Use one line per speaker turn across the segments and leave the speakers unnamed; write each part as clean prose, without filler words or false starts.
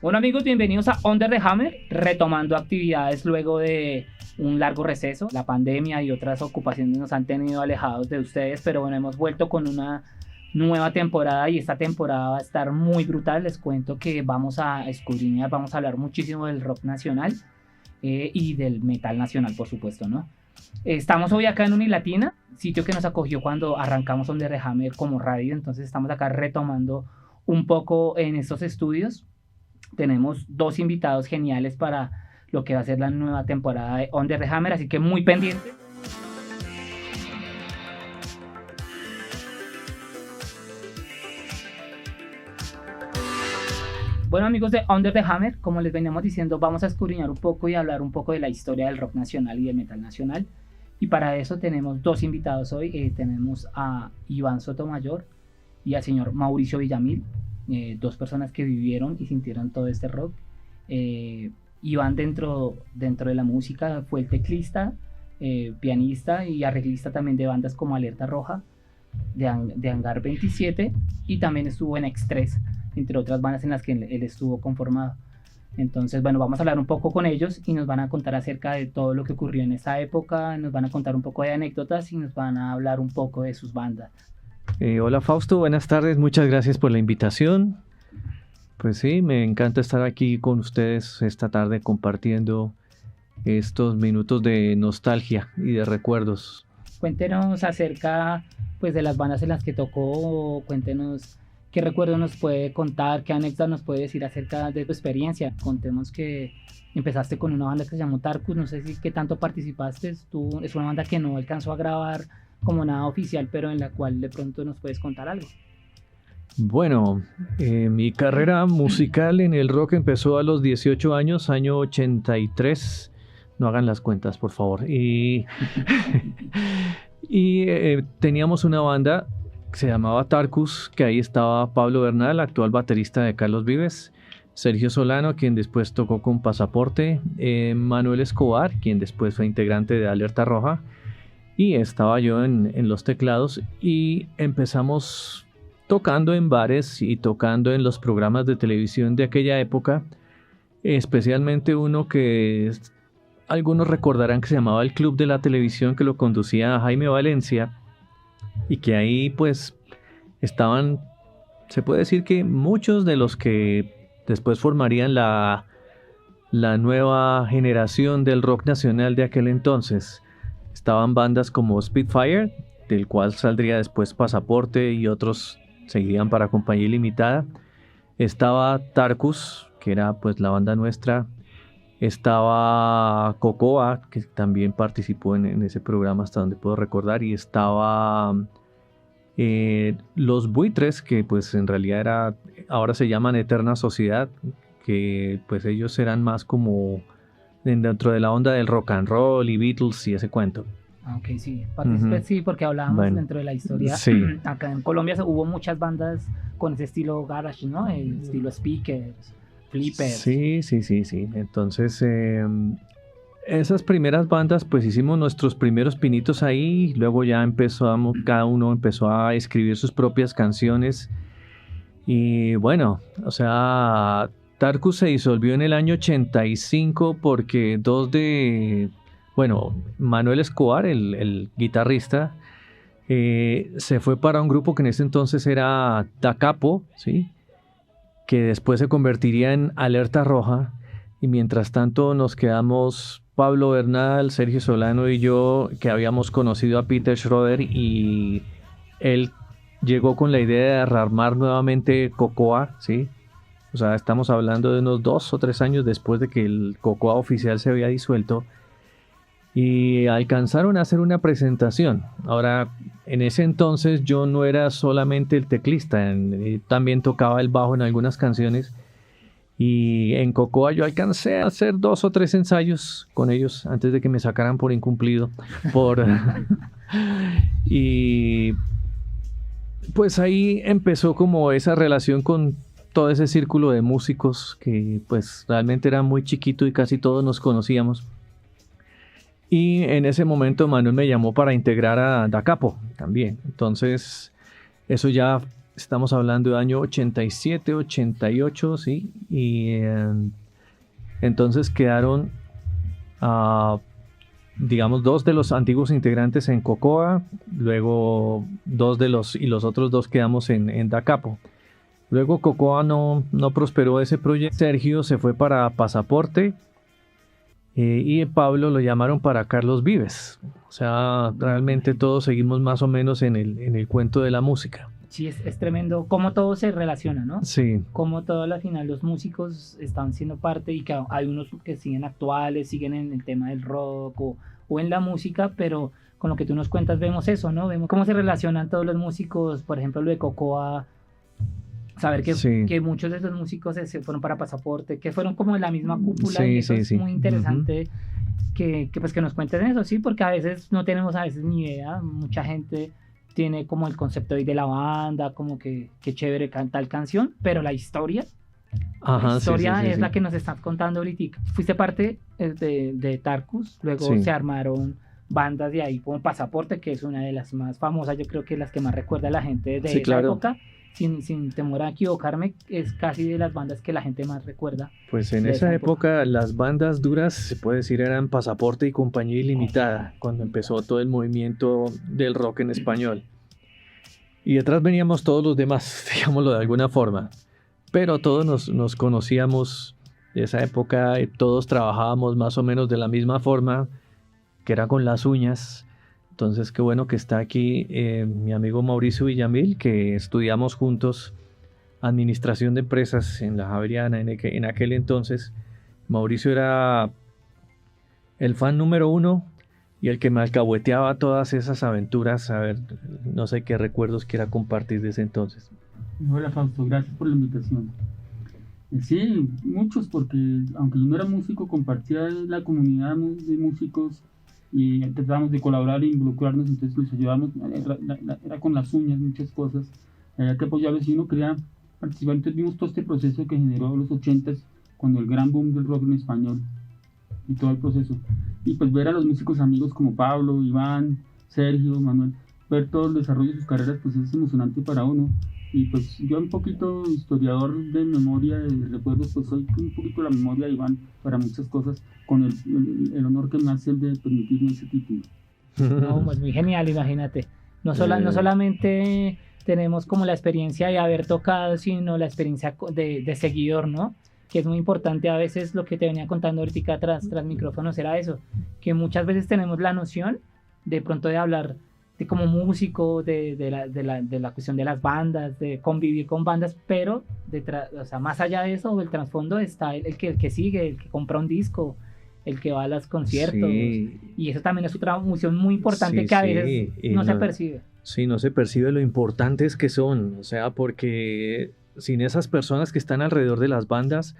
Bueno amigos, bienvenidos a Under the Hammer, retomando actividades luego de un largo receso. La pandemia y otras ocupaciones nos han tenido alejados de ustedes, pero bueno, hemos vuelto con una nueva temporada y esta temporada va a estar muy brutal. Les cuento que vamos a escudriñar, vamos a hablar muchísimo del rock nacional y del metal nacional, por supuesto, ¿no? Estamos hoy acá en Unilatina, sitio que nos acogió cuando arrancamos Under the Hammer como radio, entonces estamos acá retomando un poco en estos estudios. Tenemos dos invitados geniales para lo que va a ser la nueva temporada de Under the Hammer, así que muy pendiente. Bueno amigos de Under the Hammer, como les veníamos diciendo, vamos a escudriñar un poco y hablar un poco de la historia del rock nacional y del metal nacional. Y para eso tenemos dos invitados hoy. Tenemos a Iván Sotomayor y al señor Mauricio Villamil. Dos personas que vivieron y sintieron todo este rock. Iván dentro de la música fue el teclista, pianista y arreglista también de bandas como Alerta Roja, de Hangar 27, y también estuvo en X3, entre otras bandas en las que él estuvo conformado. Entonces, bueno, vamos a hablar un poco con ellos y nos van a contar acerca de todo lo que ocurrió en esa época, nos van a contar un poco de anécdotas y nos van a hablar un poco de sus bandas.
Hola Fausto, buenas tardes, muchas gracias por la invitación. Pues sí, me encanta estar aquí con ustedes esta tarde compartiendo estos minutos de nostalgia y de recuerdos.
Cuéntenos acerca pues de las bandas en las que tocó, cuéntenos qué recuerdos nos puede contar, qué anécdotas nos puede decir acerca de tu experiencia. Contemos que empezaste con una banda que se llamó Tarkus, no sé si qué tanto participaste, es una banda que no alcanzó a grabar como nada oficial, pero en la cual de pronto nos puedes contar algo.
Bueno, mi carrera musical en el rock empezó a los 18 años, año 83. No hagan las cuentas, por favor. Y teníamos una banda que se llamaba Tarkus, que ahí estaba Pablo Bernal, actual baterista de Carlos Vives, Sergio Solano, quien después tocó con Pasaporte, Manuel Escobar, quien después fue integrante de Alerta Roja, y estaba yo en los teclados, y empezamos tocando en bares y tocando en los programas de televisión de aquella época, especialmente uno que algunos recordarán que se llamaba El Club de la Televisión, que lo conducía Jaime Valencia, y que ahí pues estaban, se puede decir que muchos de los que después formarían la nueva generación del rock nacional de aquel entonces. Estaban bandas como Spitfire, del cual saldría después Pasaporte, y otros seguirían para Compañía Ilimitada. Estaba Tarkus, que era pues la banda nuestra. Estaba Cocoa, que también participó en ese programa hasta donde puedo recordar. Y estaba Los Buitres, que pues en realidad ahora se llaman Eterna Sociedad, que pues ellos eran más como dentro de la onda del rock and roll y Beatles y ese cuento.
Ok, sí, participé, sí, porque hablábamos dentro de la historia.
Sí.
Acá en Colombia hubo muchas bandas con ese estilo garage, ¿no? El estilo Speakers, Flippers.
Sí. Entonces, esas primeras bandas, pues hicimos nuestros primeros pinitos ahí. Luego ya cada uno empezó a escribir sus propias canciones. Y bueno, o sea, Tarkus se disolvió en el año 85 porque Manuel Escobar, el guitarrista, se fue para un grupo que en ese entonces era Da Capo, ¿sí? Que después se convertiría en Alerta Roja, y mientras tanto nos quedamos Pablo Bernal, Sergio Solano y yo, que habíamos conocido a Peter Schroeder, y él llegó con la idea de rearmar nuevamente Cocoa, ¿sí? O sea, estamos hablando de unos 2 o 3 años después de que el Cocoa oficial se había disuelto, y alcanzaron a hacer una presentación. Ahora, en ese entonces yo no era solamente el teclista, también tocaba el bajo en algunas canciones, y en Cocoa yo alcancé a hacer 2 o 3 ensayos con ellos antes de que me sacaran por incumplido. Y pues ahí empezó como esa relación con todo ese círculo de músicos que pues realmente era muy chiquito y casi todos nos conocíamos. Y en ese momento Manuel me llamó para integrar a Da Capo también. Entonces eso ya estamos hablando de año 87, 88, ¿sí? Y entonces quedaron, digamos, 2 de los antiguos integrantes en Cocoa, luego 2 de los, y los otros 2 quedamos en Da Capo. Luego Cocoa no prosperó ese proyecto. Sergio se fue para Pasaporte y Pablo lo llamaron para Carlos Vives. O sea, realmente todos seguimos más o menos en el cuento de la música.
Sí, es tremendo cómo todo se relaciona, ¿no?
Sí.
Cómo todo al final los músicos están siendo parte y que hay unos que siguen actuales, siguen en el tema del rock o en la música, pero con lo que tú nos cuentas vemos eso, ¿no? Vemos cómo se relacionan todos los músicos, por ejemplo, lo de Cocoa, saber que muchos de esos músicos se fueron para Pasaporte, que fueron como de la misma cúpula, y eso es muy interesante. Que pues que nos cuenten eso, sí, porque a veces no tenemos ni idea, mucha gente tiene como el concepto de la banda, como que chévere tal canción, pero la historia es la que nos estás contando ahorita. Fuiste parte de Tarkus, luego se armaron bandas de ahí como Pasaporte, que es una de las más famosas, yo creo que las que más recuerda a la gente de esa época. Sin temor a equivocarme, es casi de las bandas que la gente más recuerda.
Pues en esa época las bandas duras, se puede decir, eran Pasaporte y Compañía Ilimitada, cuando empezó todo el movimiento del rock en español. Y detrás veníamos todos los demás, digámoslo de alguna forma. Pero todos nos conocíamos de esa época, todos trabajábamos más o menos de la misma forma, que era con las uñas. Entonces, qué bueno que está aquí mi amigo Mauricio Villamil, que estudiamos juntos Administración de Empresas en la Javeriana en aquel entonces. Mauricio era el fan número 1 y el que me alcahueteaba todas esas aventuras. A ver, no sé qué recuerdos quiera compartir de ese entonces.
Hola Fausto, gracias por la invitación. Sí, muchos, porque aunque yo no era músico, compartía la comunidad de músicos y tratábamos de colaborar e involucrarnos, entonces les ayudábamos, era con las uñas, muchas cosas, había que apoyarlos y uno quería participar. Entonces vimos todo este proceso que generó los 80s, cuando el gran boom del rock en español y todo el proceso, y pues ver a los músicos amigos como Pablo, Iván, Sergio, Manuel, ver todo el desarrollo de sus carreras, pues es emocionante para uno. Y pues yo un poquito historiador de memoria, de recuerdos, pues soy un poquito la memoria de Iván para muchas cosas, con el honor que me hace el de permitirme ese título.
No, pues muy genial, imagínate. No solamente tenemos como la experiencia de haber tocado, sino la experiencia de seguidor, ¿no? Que es muy importante. A veces lo que te venía contando ahorita tras micrófonos era eso, que muchas veces tenemos la noción de pronto de hablar de como músico, de la cuestión de las bandas, de convivir con bandas, pero o sea, más allá de eso, el trasfondo está el que sigue, el que compra un disco, el que va a los conciertos, y eso también es otra función muy importante que a veces no se percibe.
Sí, no se percibe lo importantes que son, o sea, porque sin esas personas que están alrededor de las bandas,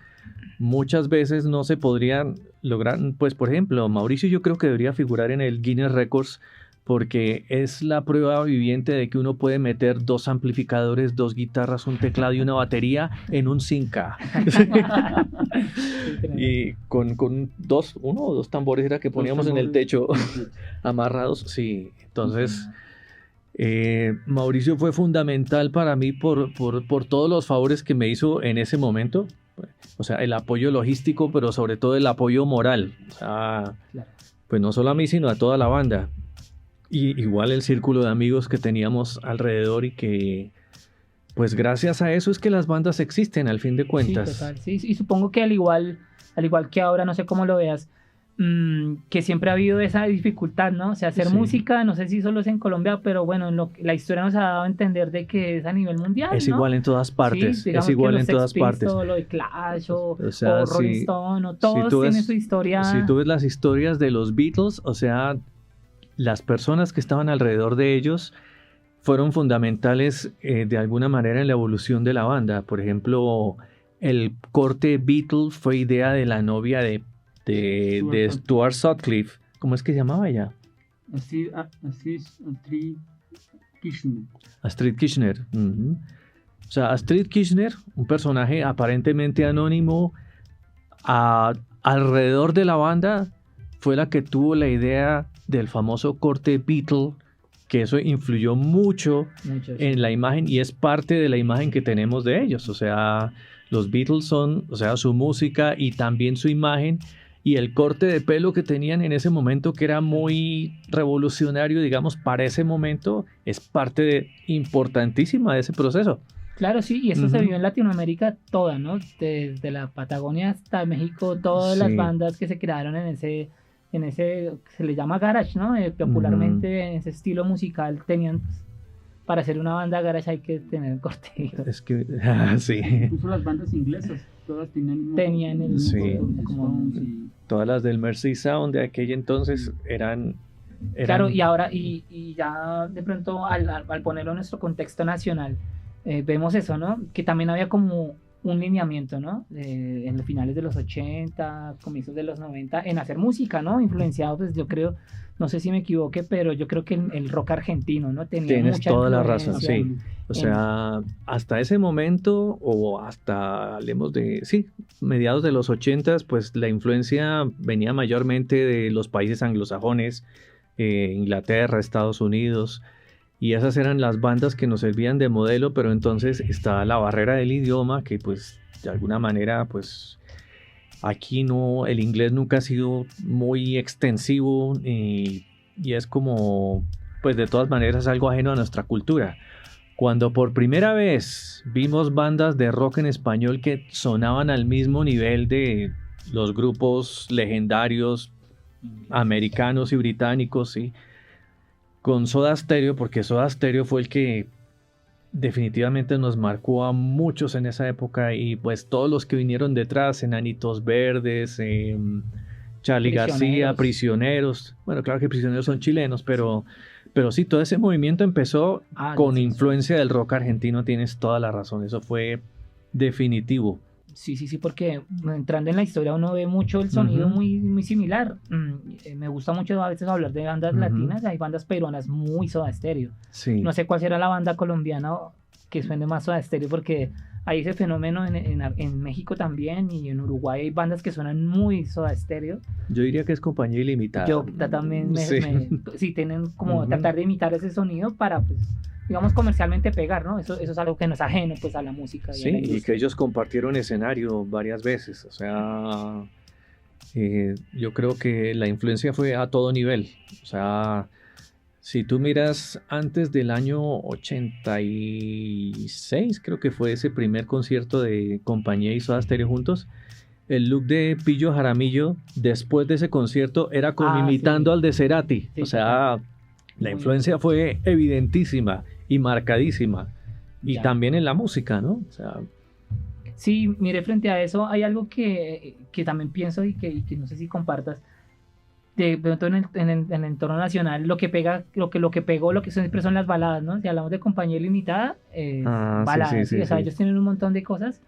muchas veces no se podrían lograr. Pues, por ejemplo, Mauricio yo creo que debería figurar en el Guinness Records, porque es la prueba viviente de que uno puede meter 2 amplificadores, 2 guitarras, un teclado y una batería en un 5K. Y con uno o dos tambores era que poníamos en el techo amarrados. Sí, entonces Mauricio fue fundamental para mí por todos los favores que me hizo en ese momento. O sea, el apoyo logístico, pero sobre todo el apoyo moral. O sea, pues no solo a mí, sino a toda la banda. Y igual el círculo de amigos que teníamos alrededor, y que pues gracias a eso es que las bandas existen al fin de cuentas.
Sí, total, sí. Y supongo que al igual que ahora, no sé cómo lo veas, que siempre ha habido esa dificultad, ¿no? O sea, hacer música, no sé si solo es en Colombia, pero bueno, la historia nos ha dado a entender de que es a nivel mundial,
es,
¿no?
Igual en todas partes,
sí,
es igual en todas partes.
Lo de Clash o Rolling Stone, o todos tienen su historia.
Si tú ves las historias de los Beatles, o sea, las personas que estaban alrededor de ellos fueron fundamentales de alguna manera en la evolución de la banda. Por ejemplo, el corte Beatle fue idea de la novia de Stuart Sutcliffe. ¿Cómo es que se llamaba ella? Astrid Kirchner. Uh-huh. O sea, Astrid Kirchner, un personaje aparentemente anónimo, alrededor de la banda, fue la que tuvo la idea del famoso corte Beatle, que eso influyó mucho
Mucho, sí.
en la imagen y es parte de la imagen que tenemos de ellos. O sea, los Beatles son, o sea, su música y también su imagen y el corte de pelo que tenían en ese momento, que era muy revolucionario, digamos, para ese momento, es parte importantísima de ese proceso.
Claro, sí, y eso se
Ujú.
vio en Latinoamérica toda, ¿no? Desde la Patagonia hasta México, todas las
Sí.
bandas que se crearon en ese, se le llama garage, ¿no? Popularmente en ese estilo musical tenían, pues, para hacer una banda garage hay que tener el corte.
Es que, sí,
Incluso las bandas inglesas, todas
Tenían el
Sí.
corte,
como-
Stones y-
todas las del Mercy Sound de aquella entonces eran
Claro, y ahora, y ya de pronto al ponerlo en nuestro contexto nacional, vemos eso, ¿no? Que también había como un lineamiento, ¿no? En los finales de los 80, comienzos de los 90, en hacer música, ¿no? Influenciado, pues yo creo, no sé si me equivoqué, pero yo creo que el rock argentino, ¿no? Tenía
Tienes
mucha
toda la
influencia.
razón, sí. O sea, hasta ese momento, o hasta, hablemos de, sí, mediados de los 80s, pues la influencia venía mayormente de los países anglosajones, Inglaterra, Estados Unidos, y esas eran las bandas que nos servían de modelo, pero entonces está la barrera del idioma, que pues de alguna manera, pues aquí no, el inglés nunca ha sido muy extensivo y es como, pues de todas maneras algo ajeno a nuestra cultura. Cuando por primera vez vimos bandas de rock en español que sonaban al mismo nivel de los grupos legendarios americanos y británicos, ¿sí? Con Soda Stereo, porque Soda Stereo fue el que definitivamente nos marcó a muchos en esa época y pues todos los que vinieron detrás, Enanitos Verdes, Charly García, Prisioneros. Bueno, claro que Prisioneros son chilenos, pero sí, todo ese movimiento empezó con influencia del rock argentino, tienes toda la razón, eso fue definitivo.
Sí, porque entrando en la historia uno ve mucho el sonido muy similar. Me gusta mucho a veces hablar de bandas latinas, hay bandas peruanas muy Soda Stereo.
Sí.
No sé cuál será la banda colombiana que suene más Soda Stereo, porque hay ese fenómeno en México también y en Uruguay hay bandas que suenan muy Soda Stereo.
Yo diría que es Compañía Ilimitada.
Yo también sí tienen como tratar de imitar ese sonido para, pues, digamos, comercialmente pegar, ¿no? Eso es algo que no es ajeno, pues, a la música.
Sí, y que ellos compartieron escenario varias veces, o sea, yo creo que la influencia fue a todo nivel, o sea, si tú miras antes del año 86, creo que fue ese primer concierto de Compañía y Soda Stereo juntos, el look de Pillo Jaramillo después de ese concierto era como imitando al de Cerati, o sea, la influencia fue evidentísima y marcadísima. Y también en la música, ¿no? O sea,
sí, mire, frente a eso hay algo que también pienso y que no sé si compartas. De pronto en el entorno nacional, lo que pegó, lo que siempre son las baladas, ¿no? Si hablamos de Compañía Ilimitada, baladas, o sea, ellos tienen un montón de cosas.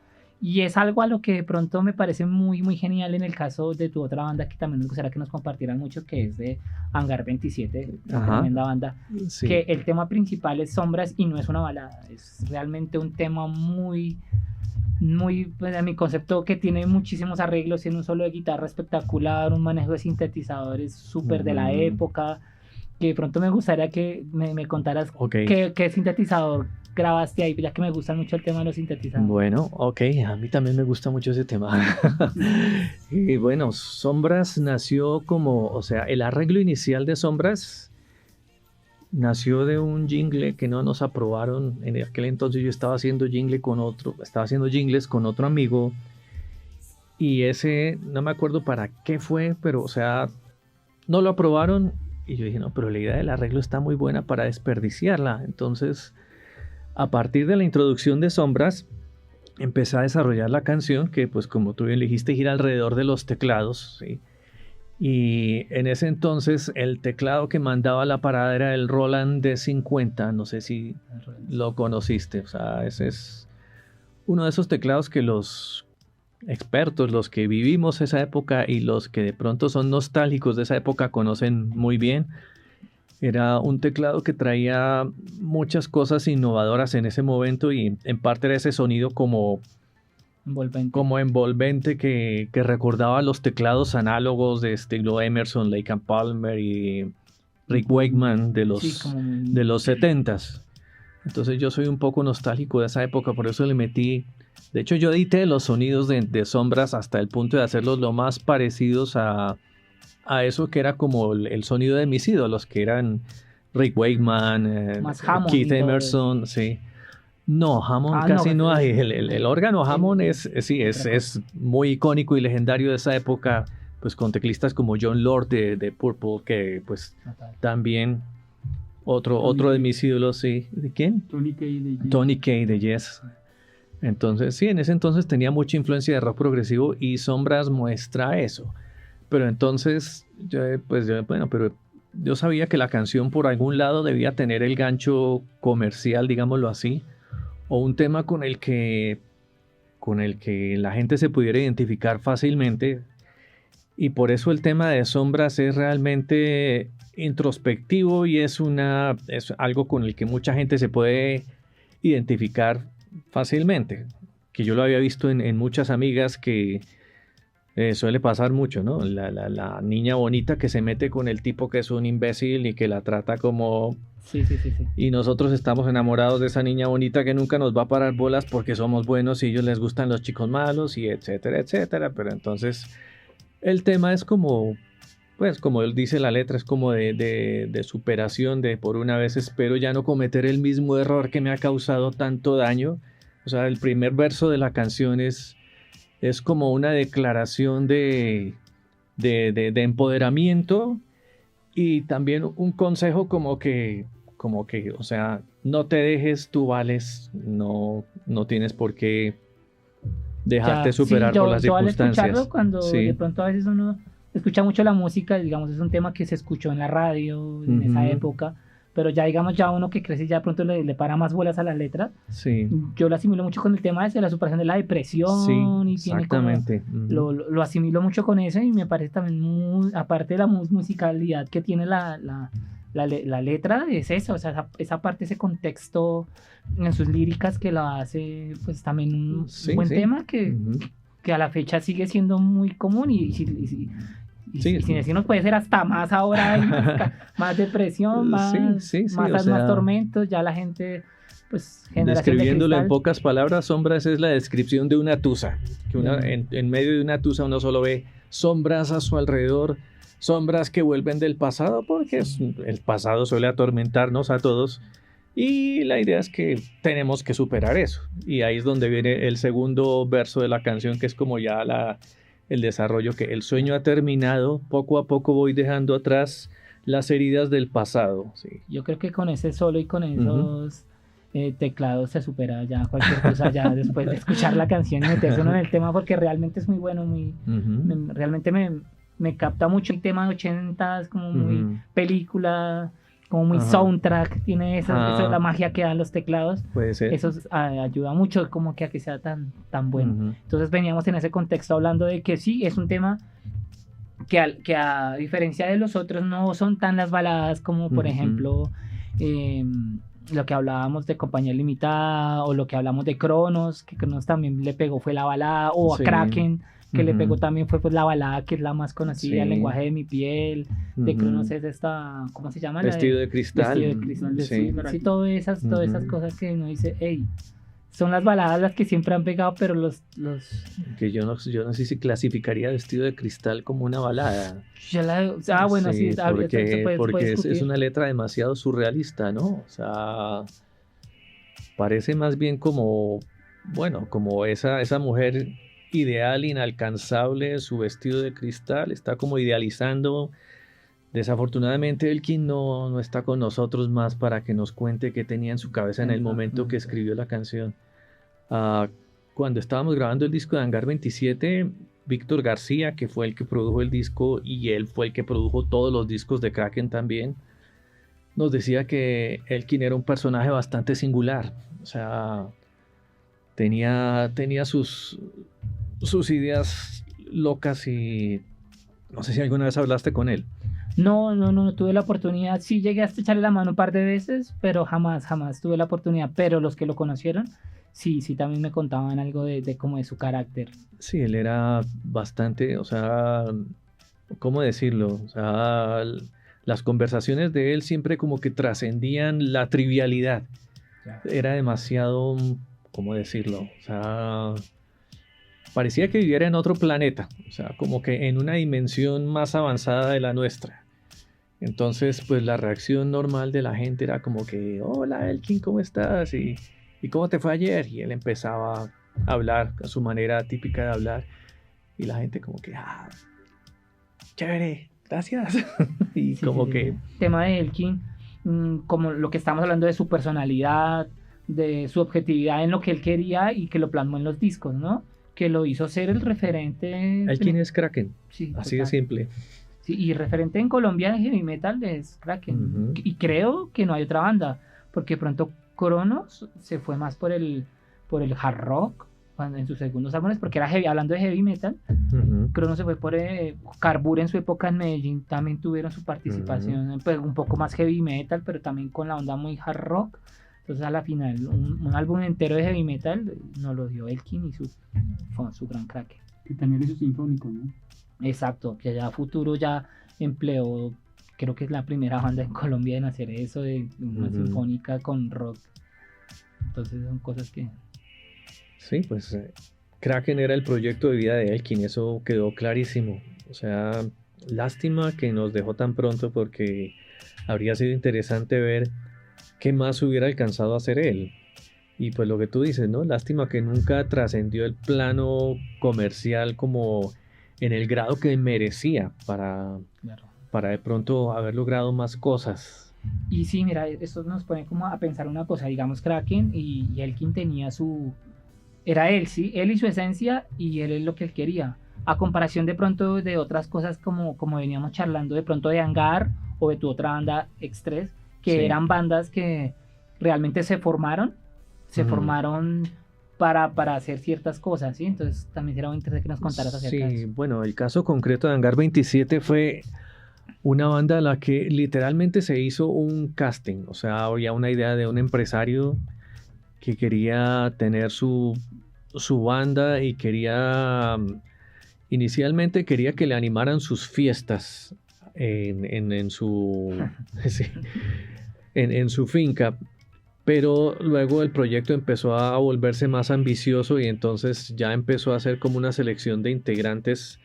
Y es algo a lo que de pronto me parece muy, muy genial en el caso de tu otra banda, que también nos gustaría que nos compartieran mucho, que es de Hangar 27, una tremenda banda. Sí. Que el tema principal es Sombras y no es una balada, es realmente un tema muy, pues, a mi concepto, que tiene muchísimos arreglos, tiene un solo de guitarra espectacular, un manejo de sintetizadores súper de la época, que de pronto me gustaría que me contaras qué sintetizador grabaste ahí, ya que me gusta mucho el tema de los sintetizadores.
Bueno, ok, a mí también me gusta mucho ese tema. Y bueno, Sombras nació como, o sea, el arreglo inicial de Sombras nació de un jingle que no nos aprobaron. En aquel entonces yo estaba haciendo jingles con otro amigo y ese, no me acuerdo para qué fue, pero o sea, no lo aprobaron y yo dije, no, pero la idea del arreglo está muy buena para desperdiciarla. Entonces, a partir de la introducción de Sombras, empecé a desarrollar la canción que, pues como tú bien dijiste, gira alrededor de los teclados, ¿sí? Y en ese entonces el teclado que mandaba la parada era el Roland D50, no sé si lo conociste, o sea, ese es uno de esos teclados que los expertos, los que vivimos esa época y los que de pronto son nostálgicos de esa época conocen muy bien. Era un teclado que traía muchas cosas innovadoras en ese momento y en parte era ese sonido como envolvente que recordaba los teclados análogos de estilo Emerson, Lake and Palmer y Rick Wakeman de
Sí, como muy-
de los 70s. Entonces yo soy un poco nostálgico de esa época, por eso le metí. De hecho, yo edité los sonidos de Sombras hasta el punto de hacerlos lo más parecidos a eso que era como el sonido de mis ídolos, que eran Rick Wakeman,
Más Hammond
Keith
y todo
Emerson, sí. No, Hammond
Ah,
casi
no,
no
pues,
hay. El órgano Hammond sí,
otra cosa.
es muy icónico y legendario de esa época, pues con teclistas como John Lord de Purple, que pues
Total.
también otro de
Tony
mis ídolos, sí. ¿De quién?
Tony Kaye de Yes.
Tony Kaye de Yes. Entonces, sí, en ese entonces tenía mucha influencia de rock progresivo y Sombras muestra eso. Pero entonces, bueno, pero yo sabía que la canción por algún lado debía tener el gancho comercial, digámoslo así, o un tema con el que la gente se pudiera identificar fácilmente. Y por eso el tema de Sombras es realmente introspectivo y es algo con el que mucha gente se puede identificar fácilmente. Que yo lo había visto en muchas amigas que suele pasar mucho, ¿no? La niña bonita que se mete con el tipo que es un imbécil y que la trata como...
Sí, sí, sí, sí.
Y nosotros estamos enamorados de esa niña bonita que nunca nos va a parar bolas porque somos buenos y a ellos les gustan los chicos malos y etcétera, etcétera. Pero entonces el tema es como, pues como él dice la letra, es como de superación, de por una vez espero ya no cometer el mismo error que me ha causado tanto daño. O sea, el primer verso de la canción es como una declaración de empoderamiento y también un consejo como que, o sea, no te dejes, tú vales, no tienes por qué dejarte
Ya,
superar
sí,
por las
yo al
circunstancias.
escucharlo, cuando
Sí.
de pronto a veces uno escucha mucho la música, digamos, es un tema que se escuchó en la radio en esa
Ujú.
época, pero ya digamos, ya uno que crece ya de pronto le para más bolas a las letras.
Sí,
Yo lo asimilo mucho con el tema de la superación de la depresión
sí,
y tiene como,
exactamente. Ujú.
lo asimilo mucho con eso y me parece también muy, aparte de la musicalidad que tiene la letra, es eso, o sea, esa parte, ese contexto en sus líricas que la hace pues también un
Sí,
buen
sí.
tema que
Ujú.
a la fecha sigue siendo muy común y
Sí.
sin decirnos puede ser hasta más ahora, hay más depresión, más,
Sí, o
más
sea,
tormentos, ya la gente, pues, generación de
describiéndolo en
cristal.
pocas palabras, Sombras es la descripción de una tusa. Que
Bien.
en medio de una tusa uno solo ve sombras a su alrededor, sombras que vuelven del pasado, porque el pasado suele atormentarnos a todos. Y la idea es que tenemos que superar eso. Y ahí es donde viene el segundo verso de la canción, que es como ya el desarrollo, que el sueño ha terminado, poco a poco voy dejando atrás las heridas del pasado. Sí.
Yo creo que con ese solo y con esos teclados se supera ya cualquier cosa ya después de escuchar la canción y meterse uno en el tema porque realmente es muy bueno,
Ujú.
realmente me capta mucho el tema de 80s, como muy
Ujú.
película, como muy
Ajá.
soundtrack, tiene eso, la magia que dan los teclados,
Puede ser.
eso ayuda mucho como que a que sea tan bueno.
Ujú.
Entonces veníamos en ese contexto hablando de que sí, es un tema que a diferencia de los otros no son tan las baladas como por
Ujú.
ejemplo lo que hablábamos de Compañía Limitada o lo que hablamos de Cronos, que Cronos también le pegó fue la balada, o
Sí.
a Kraken, que le
Ujú.
pegó también fue pues la balada que es la más conocida,
Sí.
El lenguaje de mi piel, de
Ujú.
Cronos es esta, ¿cómo se llama?
Vestido de cristal.
Vestido de cristal,
Sí.
sí, todas esas
Ujú.
cosas que uno dice, hey, son las baladas las que siempre han pegado, pero los
Que yo no sé si clasificaría Vestido de Cristal como una balada.
bueno, sí,
porque es una letra demasiado surrealista, ¿no? O sea, parece más bien como, bueno, como esa mujer ideal, inalcanzable, su vestido de cristal, está como idealizando. Desafortunadamente Elkin no está con nosotros más para que nos cuente qué tenía en su cabeza en el momento que escribió la canción. Cuando estábamos grabando el disco de Hangar 27, Víctor García, que fue el que produjo el disco y él fue el que produjo todos los discos de Kraken también, nos decía que Elkin era un personaje bastante singular. O sea, tenía sus ideas locas y no sé si alguna vez hablaste con él.
No tuve la oportunidad. Sí llegué a echarle la mano un par de veces, pero jamás tuve la oportunidad. Pero los que lo conocieron, sí también me contaban algo de como de su carácter.
Sí, él era bastante, o sea, ¿cómo decirlo? O sea, las conversaciones de él siempre como que trascendían la trivialidad.
Ya.
Era demasiado, ¿cómo decirlo? O sea, parecía que viviera en otro planeta, o sea, como que en una dimensión más avanzada de la nuestra. Entonces, pues la reacción normal de la gente era como que, hola Elkin, ¿cómo estás? ¿Y cómo te fue ayer? Y él empezaba a hablar a su manera típica de hablar. Y la gente como que, chévere, gracias. Y
Sí,
como
sí,
que,
sí. Tema de Elkin, como lo que estamos hablando de su personalidad, de su objetividad en lo que él quería y que lo plasmó en los discos, ¿no? Que lo hizo ser el referente.
Elkin es Kraken,
Sí,
así de
total.
simple.
Sí, y referente en Colombia en heavy metal es Kraken.
Ujú.
Y creo que no hay otra banda, porque de pronto Cronos se fue más por el hard rock en sus segundos álbumes, porque era heavy, hablando de heavy metal.
Ujú.
Cronos se fue por Carbur en su época en Medellín, también tuvieron su participación, pues, un poco más heavy metal, pero también con la onda muy hard rock. Entonces a la final un álbum entero de heavy metal nos lo dio Elkin y fue su gran Kraken.
Que también hizo sinfónico, ¿no?
Exacto, que ya Futuro ya empleó, creo que es la primera banda en Colombia en hacer eso de una
Ujú.
sinfónica con rock. Entonces son cosas que...
Sí, pues Kraken era el proyecto de vida de Elkin, eso quedó clarísimo. O sea, lástima que nos dejó tan pronto porque habría sido interesante ver qué más hubiera alcanzado a hacer él. Y pues lo que tú dices, ¿no? Lástima que nunca trascendió el plano comercial como en el grado que merecía
Claro.
para de pronto haber logrado más cosas.
Y sí, mira, esto nos pone como a pensar una cosa, digamos Kraken y Elkin tenía su... Era él, sí, él y su esencia y él es lo que él quería. A comparación de pronto de otras cosas como veníamos charlando de pronto de Hangar o de tu otra banda X3, que
Sí.
eran bandas que realmente se formaron para hacer ciertas cosas, ¿sí? Entonces también sería muy interesante que nos contaras acerca de
Sí,
eso.
bueno, el caso concreto de Hangar 27 fue una banda a la que literalmente se hizo un casting, o sea, había una idea de un empresario que quería tener su banda y inicialmente quería que le animaran sus fiestas en su, sí, en su finca, pero luego el proyecto empezó a volverse más ambicioso y entonces ya empezó a hacer como una selección de integrantes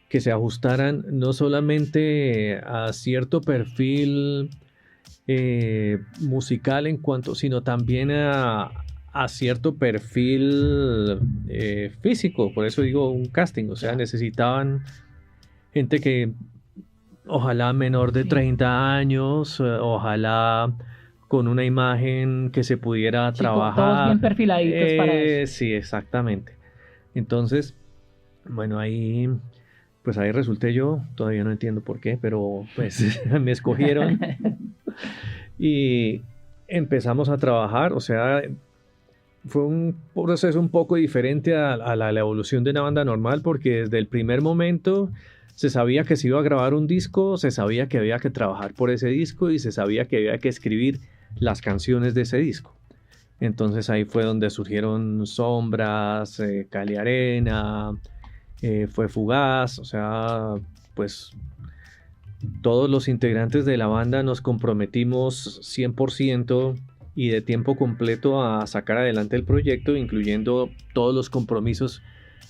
que se ajustaran no solamente a cierto perfil musical sino también a cierto perfil físico. Por eso digo un casting, o sea, necesitaban gente que ojalá menor de
Sí.
30 años, ojalá con una imagen que se pudiera
Sí,
trabajar.
todos bien perfiladitos para eso.
Sí, exactamente. Entonces, bueno, pues ahí resulté yo, todavía no entiendo por qué, pero pues me escogieron y empezamos a trabajar, o sea, fue un proceso un poco diferente a la evolución de una banda normal porque desde el primer momento se sabía que se iba a grabar un disco, se sabía que había que trabajar por ese disco y se sabía que había que escribir las canciones de ese disco. Entonces ahí fue donde surgieron Sombras, Cali Arena, fue Fugaz, o sea, pues todos los integrantes de la banda nos comprometimos 100% y de tiempo completo a sacar adelante el proyecto, incluyendo todos los compromisos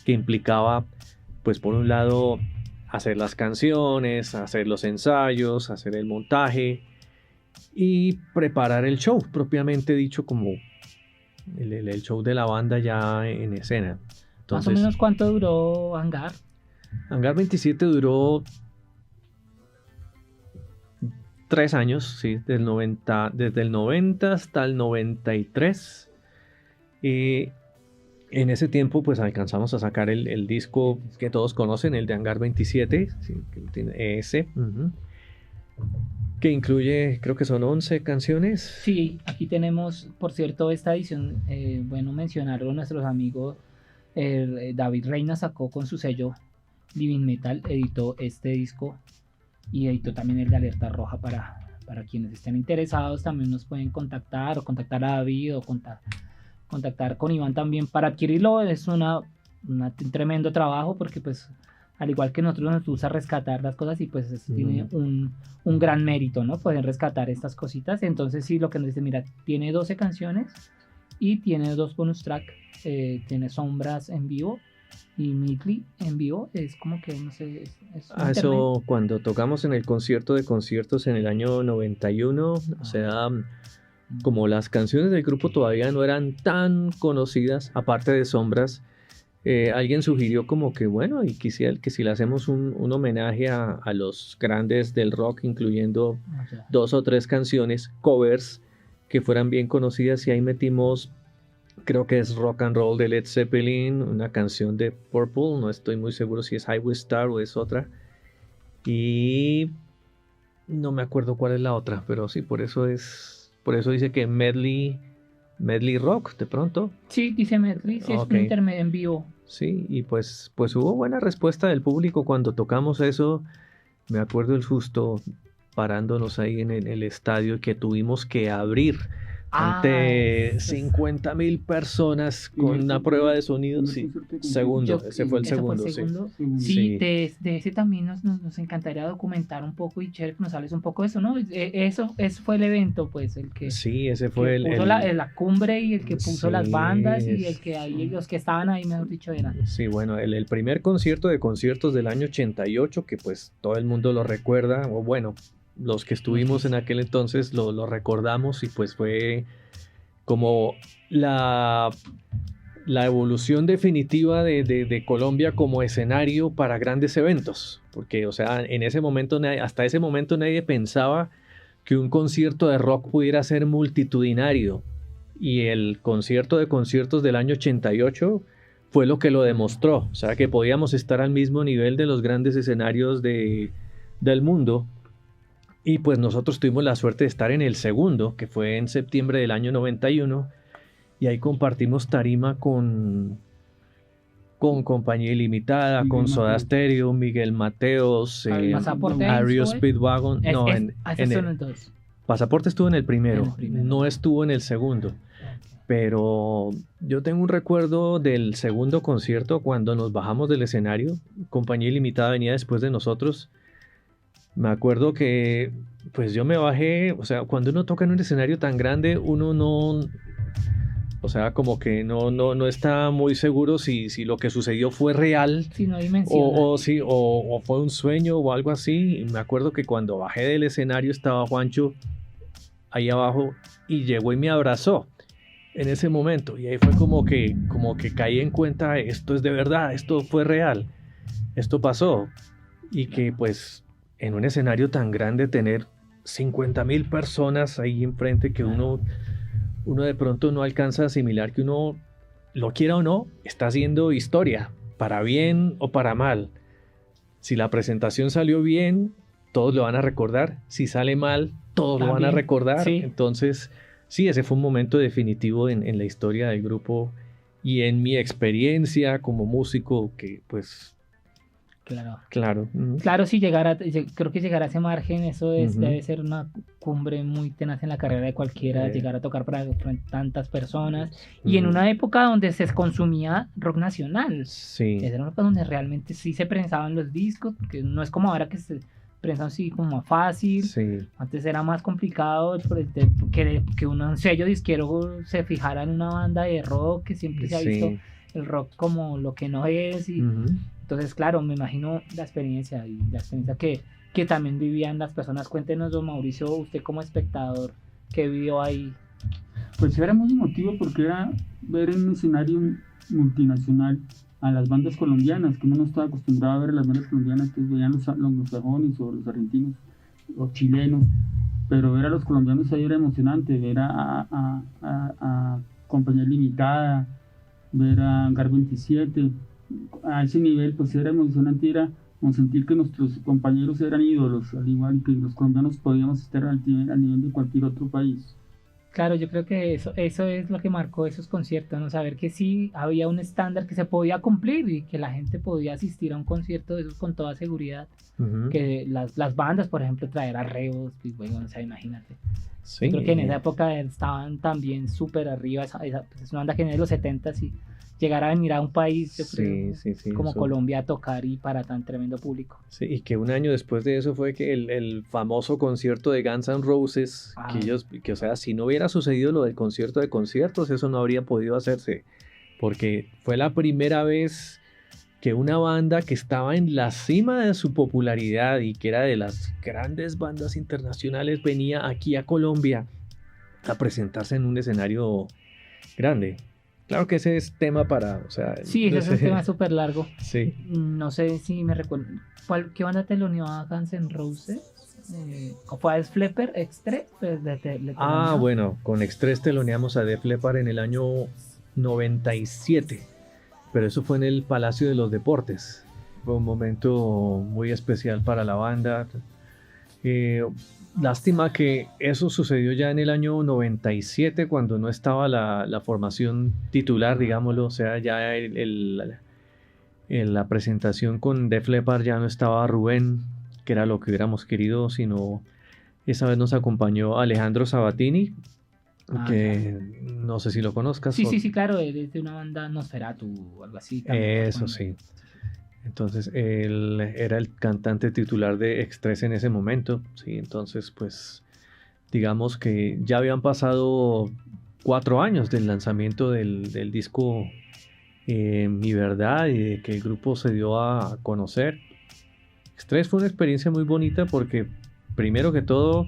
que implicaba, pues por un lado, hacer las canciones, hacer los ensayos, hacer el montaje y preparar el show, propiamente dicho, como el show de la banda ya en escena.
Más o
Entonces,
menos cuánto duró Hangar.
Hangar 27 duró 3 años, sí, desde el 90 hasta el 93. Y en ese tiempo pues alcanzamos a sacar el disco que todos conocen, el de Hangar 27, sí, que tiene ese, que incluye, creo que son 11 canciones.
Sí, aquí tenemos, por cierto, esta edición, bueno mencionarlo, nuestros amigos, David Reina sacó con su sello Living Metal, editó este disco y editó también el de Alerta Roja para quienes estén interesados, también nos pueden contactar o contactar a David o contactar con Iván también para adquirirlo. Es un tremendo trabajo porque pues al igual que nosotros nos gusta rescatar las cosas y pues eso tiene un gran mérito, ¿no? Poder rescatar estas cositas. Entonces sí, lo que nos dice, mira, tiene 12 canciones y tiene 2 bonus track, tiene Sombras en vivo y Midley en vivo, es como que, no sé, es un
Eso cuando tocamos en el concierto de conciertos en el año 91, o sea, como las canciones del grupo todavía no eran tan conocidas, aparte de Sombras, alguien sugirió como que bueno, y quisiera que si le hacemos un homenaje a los grandes del rock, incluyendo 2 o 3 canciones, covers, que fueran bien conocidas, y ahí metimos, creo que es Rock and Roll de Led Zeppelin, una canción de Purple, no estoy muy seguro si es Highway Star o es otra, y no me acuerdo cuál es la otra, pero sí, por eso dice que medley rock, de pronto.
Sí, dice medley, sí, okay. Es un intermedio en vivo.
Sí, y pues hubo buena respuesta del público cuando tocamos eso. Me acuerdo el susto parándonos ahí en el estadio, que tuvimos que abrir ante 50,000 personas con una prueba de sonido. Sí, segundo, ese fue el segundo.
Sí, de ese también nos encantaría documentar un poco, y chévere que nos hables un poco de eso, ¿no? Eso fue el evento, pues, el que...
Sí, ese fue
puso la cumbre, y el que puso las bandas, y el que ahí, los que estaban ahí, mejor dicho, eran.
Sí, bueno, el primer concierto de conciertos del año 88, que pues todo el mundo lo recuerda, o bueno, los que estuvimos en aquel entonces lo recordamos, y pues fue como la evolución definitiva de Colombia como escenario para grandes eventos, porque o sea, hasta ese momento nadie pensaba que un concierto de rock pudiera ser multitudinario, y el concierto de conciertos del año 88 fue lo que lo demostró, o sea, que podíamos estar al mismo nivel de los grandes escenarios del mundo. Y pues nosotros tuvimos la suerte de estar en el segundo, que fue en septiembre del año 91, y ahí compartimos tarima con Compañía Ilimitada, con Soda Stereo, Miguel Mateos, Ario Speedwagon. Pasaporte estuvo en el primero, no estuvo en el segundo. Pero yo tengo un recuerdo del segundo concierto, cuando nos bajamos del escenario. Compañía Ilimitada venía después de nosotros. Me acuerdo que pues yo me bajé, o sea, cuando uno toca en un escenario tan grande, uno no, o sea, como que no está muy seguro si lo que sucedió fue real,
sí, no
o fue un sueño o algo así. Y me acuerdo que cuando bajé del escenario estaba Juancho ahí abajo, y llegó y me abrazó en ese momento, y ahí fue como que caí en cuenta, esto es de verdad, esto fue real, esto pasó. Y que pues en un escenario tan grande tener 50,000 personas ahí enfrente, que uno de pronto no alcanza a asimilar que uno, lo quiera o no, está haciendo historia, para bien o para mal. Si la presentación salió bien, todos lo van a recordar. Si sale mal, todos lo van a recordar. Sí. Entonces, sí, ese fue un momento definitivo en la historia del grupo, y en mi experiencia como músico, que pues... Claro.
Claro, si creo que llegar a ese margen, eso debe ser una cumbre muy tenaz en la carrera de cualquiera, llegar a tocar para tantas personas, y en una época donde se consumía rock nacional.
Sí.
Era una época donde realmente sí se prensaban los discos, porque no es como ahora que se prensan así como más fácil.
Sí.
Antes era más complicado que un sello disquero se fijara en una banda de rock, que siempre se ha visto el rock como lo que no es, y entonces, claro, me imagino la experiencia que también vivían las personas. Cuéntenos, don Mauricio, usted como espectador, ¿qué vivió ahí?
Pues era muy emotivo, porque era ver en un escenario multinacional a las bandas colombianas, que uno no estaba acostumbrado a ver a las bandas colombianas, que veían los sajones o los argentinos o chilenos, pero ver a los colombianos ahí era emocionante, ver a Compañía Limitada, ver a Gar 27, a ese nivel pues era emocionante, era como sentir que nuestros compañeros eran ídolos, al igual que los colombianos podíamos estar al nivel de cualquier otro país.
Claro, yo creo que eso es lo que marcó esos conciertos, ¿no? Saber que sí había un estándar que se podía cumplir, y que la gente podía asistir a un concierto de esos con toda seguridad. Que las bandas, por ejemplo, traer arreglos, pues bueno, o sea, imagínate. Sí. Creo que en esa época estaban también súper arriba, pues es una banda que viene de los 70s, y llegar a venir a un país, yo
Sí,
creo,
sí,
como
eso.
Colombia a tocar y para tan tremendo público.
Sí, y que un año después de eso fue que el famoso concierto de Guns N' Roses,
Ah,
que o sea, si no hubiera sucedido lo del concierto de conciertos, eso no habría podido hacerse, porque fue la primera vez que una banda que estaba en la cima de su popularidad y que era de las grandes bandas internacionales venía aquí a Colombia a presentarse en un escenario grande. Claro que ese es tema para, o sea,
sí,
no
ese es un tema
sé,
súper largo.
sí.
No sé si me recuerdo. ¿Qué banda te lo unió a Guns N' Roses? ¿O fue a Def Leppard Extre? Pues
Ah, bueno, con Express teloneamos a Def Leppard en el año 97, pero eso fue en el Palacio de los Deportes. Fue un momento muy especial para la banda. Eh, Lástima que eso sucedió ya en el año 97, cuando no estaba la formación titular, digámoslo, o sea, ya en la presentación con Def Leppard ya no estaba Rubén, que era lo que hubiéramos querido, sino esa vez nos acompañó Alejandro Sabatini, que no sé si lo conozcas.
Sí, claro, él es de una banda Nosferatu o algo así.
Eso sí. Entonces él era el cantante titular de Express en ese momento, sí. Entonces, pues, digamos que ya habían pasado 4 años del lanzamiento del disco Mi Verdad, y de que el grupo se dio a conocer. Express fue una experiencia muy bonita porque, primero que todo,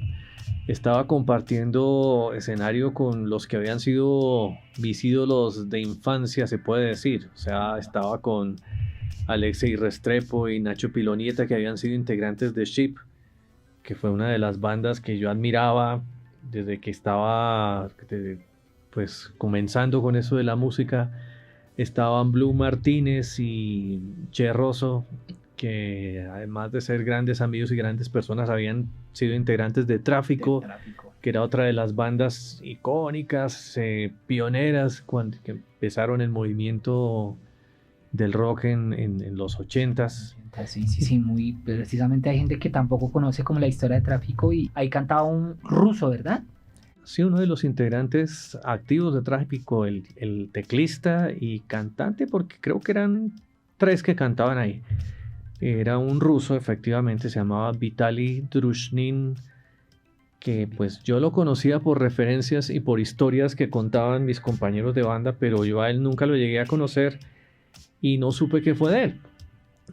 estaba compartiendo escenario con los que habían sido mis ídolos de infancia, se puede decir. O sea, estaba con Alexei Restrepo y Nacho Pilonieta, que habían sido integrantes de Sheep, que fue una de las bandas que yo admiraba desde que estaba pues comenzando con eso de la música. Estaban Blue Martínez y Che Rosso, que además de ser grandes amigos y grandes personas, habían sido integrantes de Tráfico, que era otra de las bandas icónicas, pioneras, que empezaron el movimiento del rock en los 80s.
Sí, muy precisamente hay gente que tampoco conoce como la historia de Tráfico, y ahí cantaba un ruso, ¿verdad?
Sí, uno de los integrantes activos de Tráfico, el teclista y cantante, porque creo que eran 3 que cantaban ahí. Era un ruso, efectivamente, se llamaba Vitaly Drushnin, que pues yo lo conocía por referencias y por historias que contaban mis compañeros de banda, pero yo a él nunca lo llegué a conocer y no supe qué fue de él.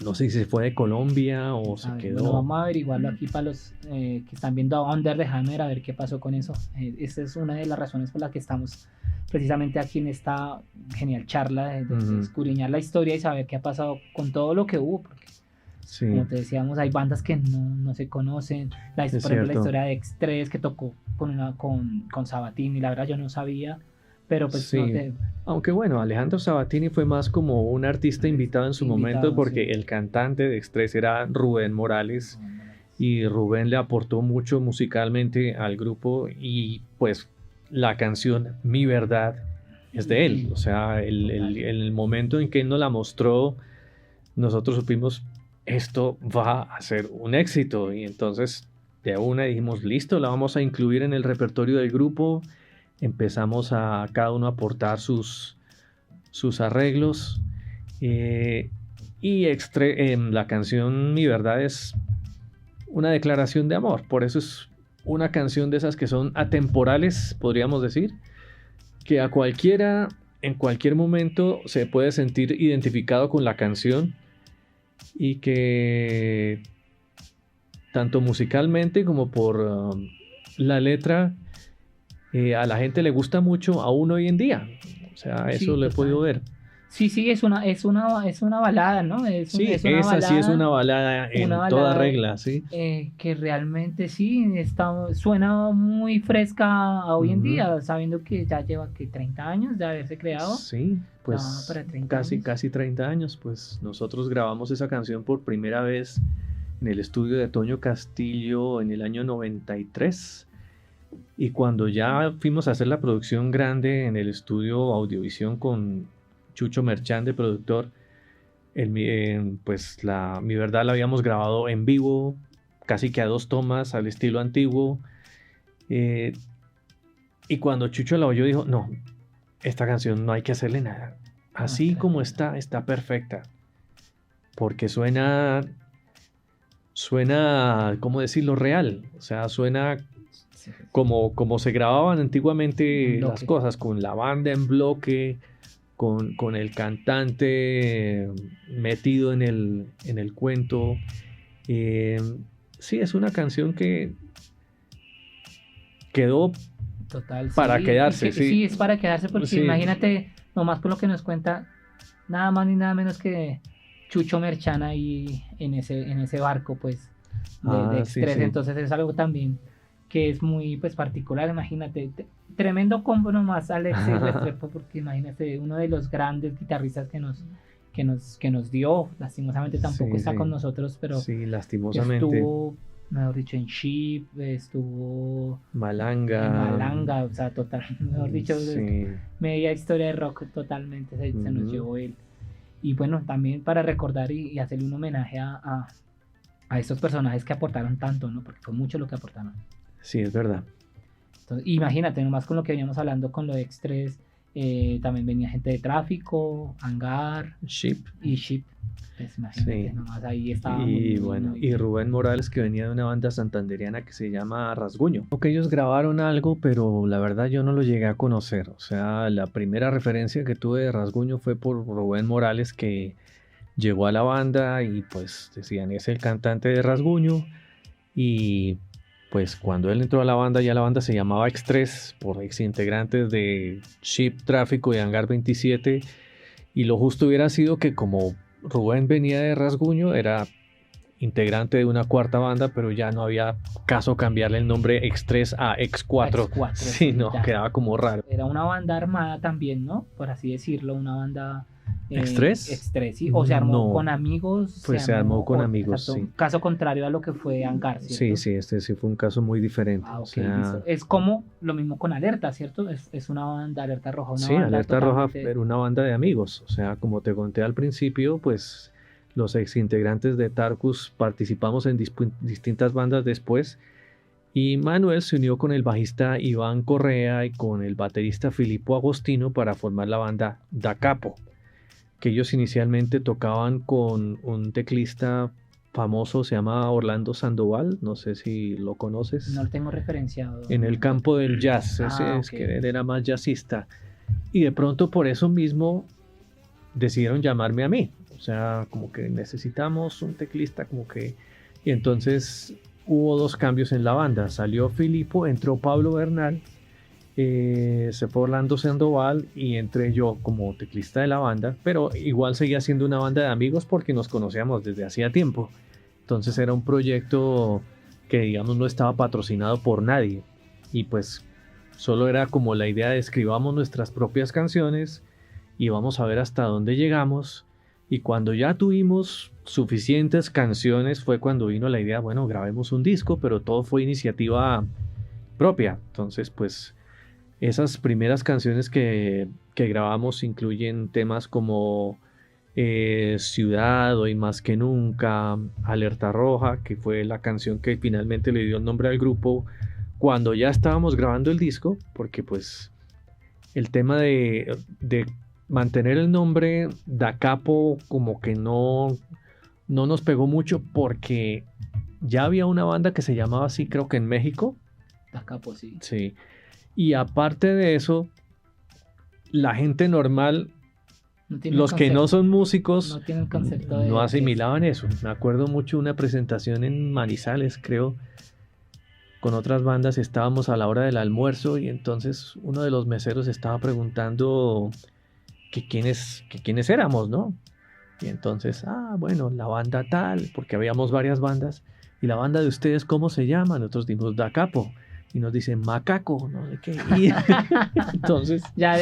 No sé si se fue de Colombia o se quedó.
Bueno, vamos a averiguarlo aquí para los que están viendo Under the Hammer, a ver qué pasó con eso. Esa es una de las razones por las que estamos precisamente aquí en esta genial charla de escudriñar la historia y saber qué ha pasado con todo lo que hubo, porque
sí,
como te decíamos, hay bandas que no se conocen. Por ejemplo, la historia de X3, que tocó con Sabatini, la verdad yo no sabía. Pero pues
sí. Aunque bueno, Alejandro Sabatini fue más como un artista invitado en su momento, porque el cantante de Express era Rubén Morales, y Rubén le aportó mucho musicalmente al grupo, y pues la canción Mi Verdad es de él. O sea, el momento en que él nos la mostró, nosotros supimos, esto va a ser un éxito, y entonces de una dijimos, listo, la vamos a incluir en el repertorio del grupo. Empezamos a cada uno a aportar sus arreglos, y la canción Mi Verdad es una declaración de amor. Por eso es una canción de esas que son atemporales, podríamos decir, que a cualquiera en cualquier momento se puede sentir identificado con la canción, y que tanto musicalmente como por la letra, a la gente le gusta mucho aún hoy en día. O sea, eso lo he podido ver.
Sí, es una balada, ¿no?
Sí, esa sí es una balada en toda regla, sí.
Que realmente sí suena muy fresca a hoy en día, sabiendo que ya lleva 30 años de haberse creado.
Sí, pues casi 30 años. Pues nosotros grabamos esa canción por primera vez en el estudio de Toño Castillo en el año 93. Y cuando ya fuimos a hacer la producción grande en el estudio Audiovisión con Chucho Merchán de productor, pues Mi Verdad la habíamos grabado en vivo, casi que a 2 tomas, al estilo antiguo. Y cuando Chucho la oyó dijo, no, esta canción no hay que hacerle nada, así como está perfecta. Porque suena, ¿cómo decirlo? Real. O sea, suena
Sí.
como se grababan antiguamente
En
las
bloque.
cosas, con la banda en bloque, con el cantante metido en el cuento. Eh, sí, es una canción que quedó
Total,
para
sí.
quedarse, sí.
Sí, es para quedarse porque
Sí.
imagínate, nomás por lo que nos cuenta, nada más ni nada menos que Chucho Merchán ahí en ese barco, pues, de
Sí,
Express.
sí.
Entonces es algo también que es muy, pues, particular, imagínate. Tremendo combo nomás Alex Restrepo, porque imagínate, uno de los grandes guitarristas que nos dio, lastimosamente tampoco
Sí,
está
sí.
con nosotros, pero
Sí, lastimosamente.
estuvo, mejor dicho, en Sheep, estuvo
Malanga.
en Malanga, o sea, total, mejor dicho,
Sí.
media historia de rock totalmente se nos llevó él. Y bueno, también para recordar y hacerle un homenaje a estos personajes que aportaron tanto, ¿no? Porque fue mucho lo que aportaron.
Sí, es verdad.
Entonces, imagínate, nomás con lo que veníamos hablando con lo de X3, también venía gente de Tráfico, Hangar
Sheep.
y Ship. Pues imagínate,
Sí.
nomás ahí estábamos.
Y bueno, y Rubén Morales, que venía de una banda santanderiana que se llama Rasguño. Creo que ellos grabaron algo, pero la verdad yo no lo llegué a conocer. O sea, la primera referencia que tuve de Rasguño fue por Rubén Morales, que llegó a la banda y pues decían, es el cantante de Rasguño. Y pues cuando él entró a la banda, ya la banda se llamaba X3, por ex integrantes de Ship, Tráfico y Hangar 27. Y lo justo hubiera sido que como Rubén venía de Rasguño, era integrante de una cuarta banda, pero ya no había caso cambiarle el nombre X3 a X4.
X4,
Sí, no,
ya.
quedaba como raro.
Era una banda armada también, ¿no? Por así decirlo, una banda...
¿X3?
X3, sí. O se armó
No.
con amigos.
Pues se armó con amigos, sí.
Caso contrario a lo que fue Hangar, ¿cierto?
Sí, este sí fue un caso muy diferente.
Ah, ok,
o sea,
listo. Es como lo mismo con Alerta, ¿cierto? Es una banda, Alerta Roja, una
sí,
banda
Alerta Roja
totalmente...
era una banda de amigos. O sea, como te conté al principio, pues los ex integrantes de Tarkus participamos en distintas bandas después. Y Manuel se unió con el bajista Iván Correa y con el baterista Filippo Agostino para formar la banda Da Capo, que ellos inicialmente tocaban con un teclista famoso, se llama Orlando Sandoval, no sé si lo conoces.
No lo tengo referenciado.
En el campo del jazz, es
ok.
que él era más jazzista. Y de pronto por eso mismo decidieron llamarme a mí. O sea, como que necesitamos un teclista, como que... Y entonces hubo dos cambios en la banda. Salió Filippo, entró Pablo Bernal, se fue Orlando Sandoval y entré yo como teclista de la banda, pero igual seguía siendo una banda de amigos porque nos conocíamos desde hacía tiempo. Entonces era un proyecto que digamos no estaba patrocinado por nadie y pues solo era como la idea de escribamos nuestras propias canciones y vamos a ver hasta dónde llegamos. Y cuando ya tuvimos suficientes canciones fue cuando vino la idea, bueno, grabemos un disco, pero todo fue iniciativa propia. Entonces pues esas primeras canciones que grabamos incluyen temas como Ciudad, Hoy Más Que Nunca, Alerta Roja, que fue la canción que finalmente le dio el nombre al grupo cuando ya estábamos grabando el disco, porque pues el tema de mantener el nombre Da Capo como que no nos pegó mucho porque ya había una banda que se llamaba así, creo que en México.
Da Capo, sí.
Sí. Y aparte de eso, la gente normal, los que no son músicos,
no tienen concepto de
no asimilaban eso. Me acuerdo mucho de una presentación en Manizales, creo, con otras bandas. Estábamos a la hora del almuerzo y entonces uno de los meseros estaba preguntando que quiénes éramos, ¿no? Y entonces, bueno, la banda tal, porque habíamos varias bandas. ¿Y la banda de ustedes cómo se llama? Nosotros dimos Da Capo. Y nos dicen Macaco, no sé qué. Y entonces...
ya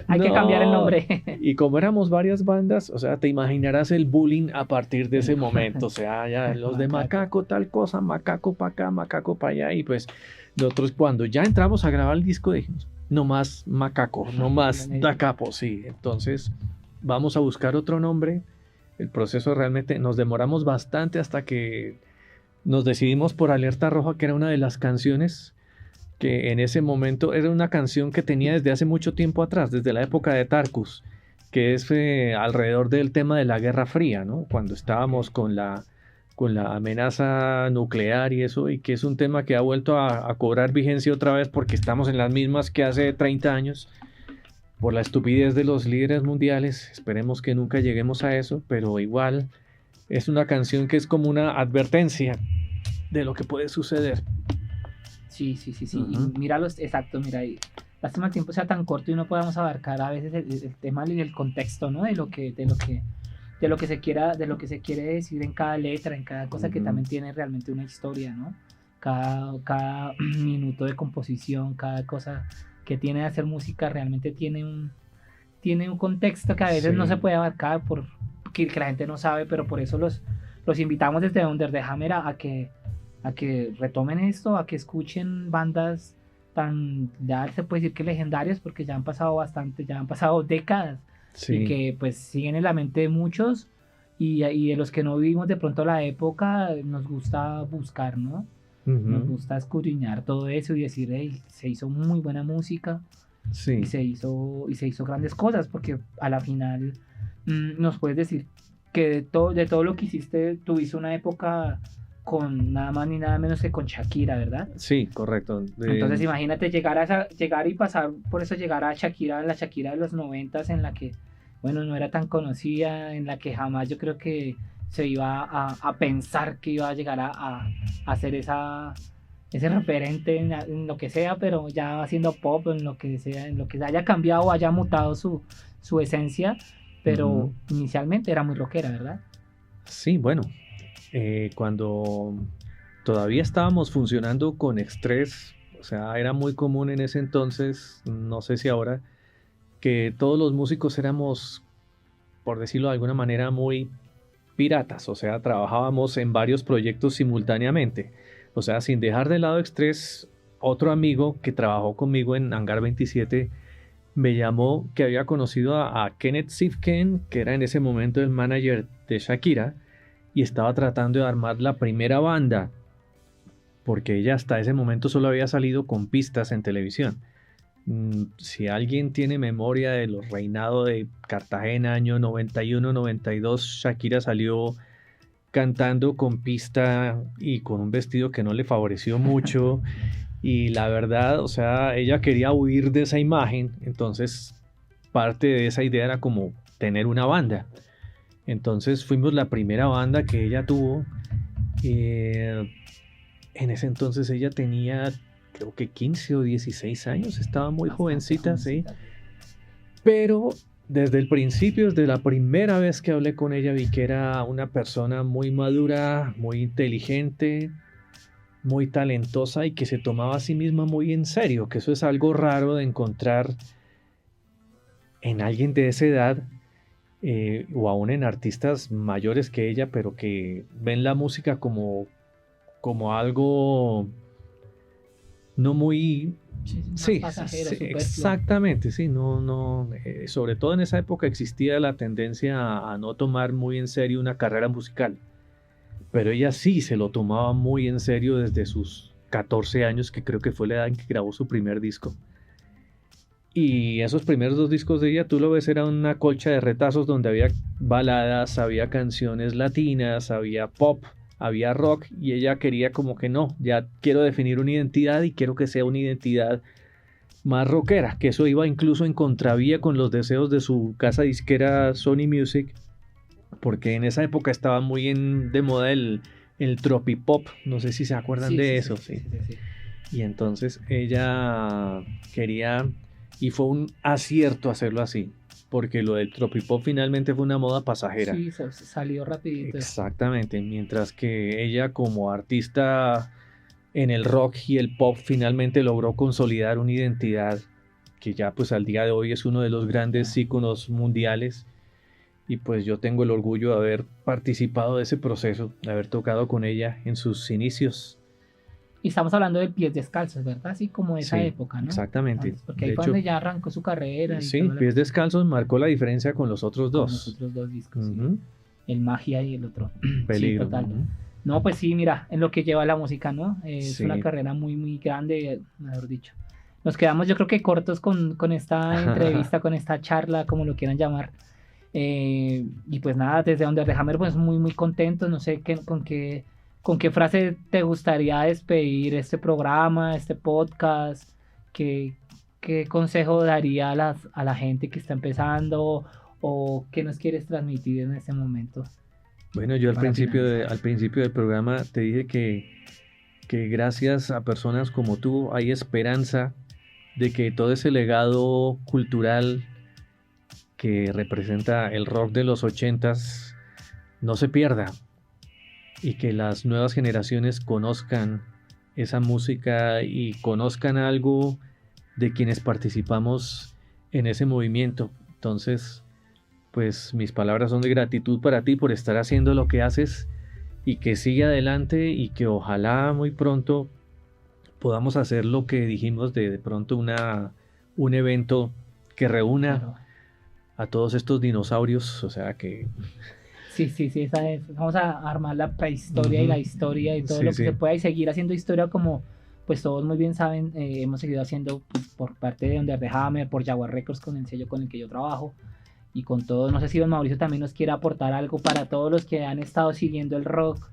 hay que cambiar el nombre.
Y como éramos varias bandas, o sea, te imaginarás el bullying a partir de ese momento. O sea, ya los de Macaco tal cosa, Macaco para acá, Macaco para allá. Y pues nosotros cuando ya entramos a grabar el disco dijimos, no más Macaco, no más Da Capo, sí. Entonces vamos a buscar otro nombre. El proceso realmente nos demoramos bastante hasta que nos decidimos por Alerta Roja, que era una de las canciones que en ese momento era una canción que tenía desde hace mucho tiempo atrás, desde la época de Tarkus, que es alrededor del tema de la Guerra Fría, ¿no? Cuando estábamos con la amenaza nuclear y eso, y que es un tema que ha vuelto a cobrar vigencia otra vez porque estamos en las mismas que hace 30 años por la estupidez de los líderes mundiales. Esperemos que nunca lleguemos a eso, pero igual es una canción que es como una advertencia de lo que puede suceder.
Sí.
Ujú.
Y mira exacto, mira, y lástima el tiempo sea tan corto y no podamos abarcar a veces el tema y el contexto, ¿no? De lo que se quiere decir en cada letra, en cada cosa que
Ujú.
también tiene realmente una historia, ¿no? Cada minuto de composición, cada cosa que tiene de hacer música realmente tiene un contexto que a veces no se
Sí,
puede abarcar que la gente no sabe, pero por eso los invitamos desde Under the Hammer a que retomen esto, a que escuchen bandas ya se puede decir que legendarias, porque ya han pasado bastante, ya han pasado décadas y
sí.
que pues siguen en la mente de muchos y de los que no vivimos de pronto la época, nos gusta buscar, ¿no? Nos
Ujú.
gusta escudriñar todo eso y decir, hey, se hizo muy buena música
Sí,
y se hizo grandes cosas, porque a la final nos puedes decir que de todo lo que hiciste, tuviste una época con nada más ni nada menos que con Shakira, ¿verdad?
sí, correcto.
Entonces imagínate llegar y pasar por eso, llegar a Shakira, la Shakira de los 90 en la que, bueno, no era tan conocida, en la que jamás yo creo que se iba a pensar que iba a llegar a hacer ese referente en lo que sea, pero ya haciendo pop, en lo que sea, en lo que haya cambiado o haya mutado su esencia, pero
Ujú.
inicialmente era muy rockera, ¿verdad?
Sí, bueno, cuando todavía estábamos funcionando con Express, o sea, era muy común en ese entonces, no sé si ahora, que todos los músicos éramos, por decirlo de alguna manera, muy piratas, o sea, trabajábamos en varios proyectos simultáneamente. O sea, sin dejar de lado Express, otro amigo que trabajó conmigo en Hangar 27 me llamó que había conocido a Kenneth Sifken, que era en ese momento el manager de Shakira, y estaba tratando de armar la primera banda, porque ella hasta ese momento solo había salido con pistas en televisión. Si alguien tiene memoria de los reinados de Cartagena, año 91, 92, Shakira salió cantando con pista y con un vestido que no le favoreció mucho. Y la verdad, o sea, ella quería huir de esa imagen, entonces parte de esa idea era como tener una banda. Entonces fuimos la primera banda que ella tuvo. eh, en ese entonces ella tenía creo que 15 o 16 años, estaba muy
Bastante
jovencita, sí.
jovencita.
Pero desde el principio, desde la primera vez que hablé con ella, vi que era una persona muy madura, muy inteligente, muy talentosa y que se tomaba a sí misma muy en serio, que eso es algo raro de encontrar en alguien de esa edad, o aún en artistas mayores que ella, pero que ven la música como algo no muy.
Sí, sí, más
Sí,
pasajero,
sí,
superfluo.
exactamente, sí, no, sobre todo en esa época existía la tendencia a no tomar muy en serio una carrera musical, pero ella sí se lo tomaba muy en serio desde sus 14 años, que creo que fue la edad en que grabó su primer disco. Y esos primeros dos discos de ella, tú lo ves, era una colcha de retazos donde había baladas, había canciones latinas, había pop, había rock, y ella quería como que no, ya quiero definir una identidad y quiero que sea una identidad más rockera, que eso iba incluso en contravía con los deseos de su casa disquera Sony Music, porque en esa época estaba muy de moda el tropipop, no sé si se acuerdan
Sí,
de
sí,
eso,
sí, sí,
sí.
sí, sí, sí.
Y entonces ella quería, y fue un acierto hacerlo así, porque lo del tropipop finalmente fue una moda pasajera.
Sí, salió rapidito.
Exactamente, mientras que ella como artista en el rock y el pop finalmente logró consolidar una identidad que ya pues al día de hoy es uno de los grandes íconos mundiales, y pues yo tengo el orgullo de haber participado de ese proceso, de haber tocado con ella en sus inicios.
Y estamos hablando de Pies Descalzos, ¿verdad? Así como de esa
Sí,
época, ¿no?
exactamente.
Antes, porque ahí
De
fue
hecho,
donde ya arrancó su carrera y
sí,
toda la
Pies
cosa.
Descalzos marcó la diferencia con los otros
Con los
dos.
otros dos discos, sí.
Ujú.
El Magia y el otro. Sí,
Peligro.
total.
Ujú.
No, pues sí, mira, en lo que lleva la música, ¿no? Es una
Sí,
carrera muy, muy grande, mejor dicho. nos quedamos yo creo que cortos con esta entrevista, con esta charla, como lo quieran llamar. Y pues nada, desde Under the Hammer pues muy muy contentos, no sé con qué frase te gustaría despedir este programa, este podcast, qué, qué consejo daría a la gente que está empezando o qué nos quieres transmitir en este momento.
Bueno, yo
Para finalizar.
al principio del programa te dije que gracias a personas como tú hay esperanza de que todo ese legado cultural que representa el rock de los ochentas no se pierda y que las nuevas generaciones conozcan esa música y conozcan algo de quienes participamos en ese movimiento. Entonces, pues mis palabras son de gratitud para ti por estar haciendo lo que haces y que siga adelante y que ojalá muy pronto podamos hacer lo que dijimos de pronto un evento que reúna
Claro.
a todos estos dinosaurios, o sea que...
Sí, sí, sí, esa es. Vamos a armar la prehistoria y la historia y todo
Sí,
lo que se
sí.
pueda y seguir haciendo historia como pues todos muy bien saben, hemos seguido haciendo pues, por parte de Under the Hammer, por Jaguar Records con el sello con el que yo trabajo y con todo, no sé si don Mauricio también nos quiere aportar algo para todos los que han estado siguiendo el rock,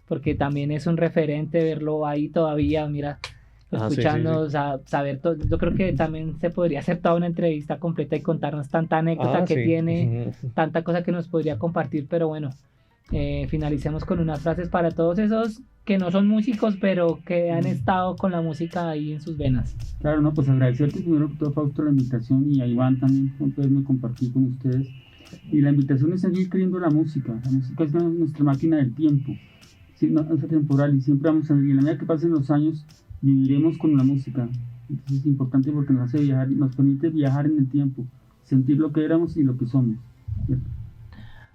porque también es un referente verlo ahí todavía, mira,
Sí, sí, sí.
escuchando, o sea, saber todo, yo creo que también se podría hacer toda una entrevista completa y contarnos tanta anécdota que
Sí.
tiene, tanta cosa que nos podría compartir, pero bueno, finalicemos con unas frases para todos esos que no son músicos, pero que han estado con la música ahí en sus venas.
Claro, no, pues agradecerte primero que todo, Fausto, la invitación y a Iván también por poderme compartir con ustedes. Y la invitación es seguir creyendo la música. La música es nuestra máquina del tiempo, sí, no, es atemporal y siempre vamos a vivir. En la medida que pasen los años, viviremos con la música. Entonces es importante porque nos hace viajar, nos permite viajar en el tiempo, sentir lo que éramos y lo que somos.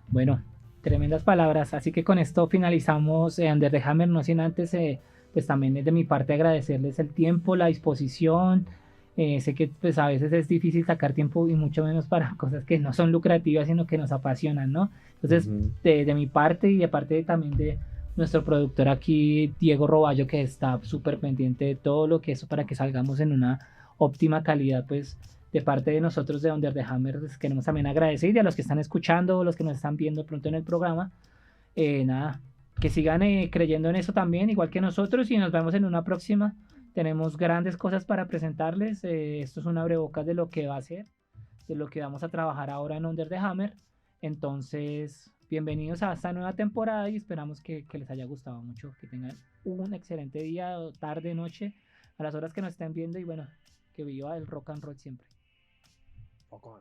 Bueno, tremendas palabras. Así que con esto finalizamos Under the Hammer, no sin antes, pues también es de mi parte agradecerles el tiempo, la disposición. Sé que pues a veces es difícil sacar tiempo y mucho menos para cosas que no son lucrativas, sino que nos apasionan, ¿no? Entonces, de mi parte y de parte también de nuestro productor aquí, Diego Roballo, que está súper pendiente de todo lo que es para que salgamos en una óptima calidad, pues de parte de nosotros de Under the Hammer, les queremos también agradecer y a los que están escuchando, los que nos están viendo pronto en el programa, nada, que sigan creyendo en eso también, igual que nosotros, y nos vemos en una próxima. Tenemos grandes cosas para presentarles. Esto es un abrebocas de lo que va a ser, de lo que vamos a trabajar ahora en Under the Hammer. Entonces, bienvenidos a esta nueva temporada y esperamos que les haya gustado mucho, que tengan un excelente día, tarde, noche, a las horas que nos estén viendo y bueno, que viva el rock and roll siempre.
Poco.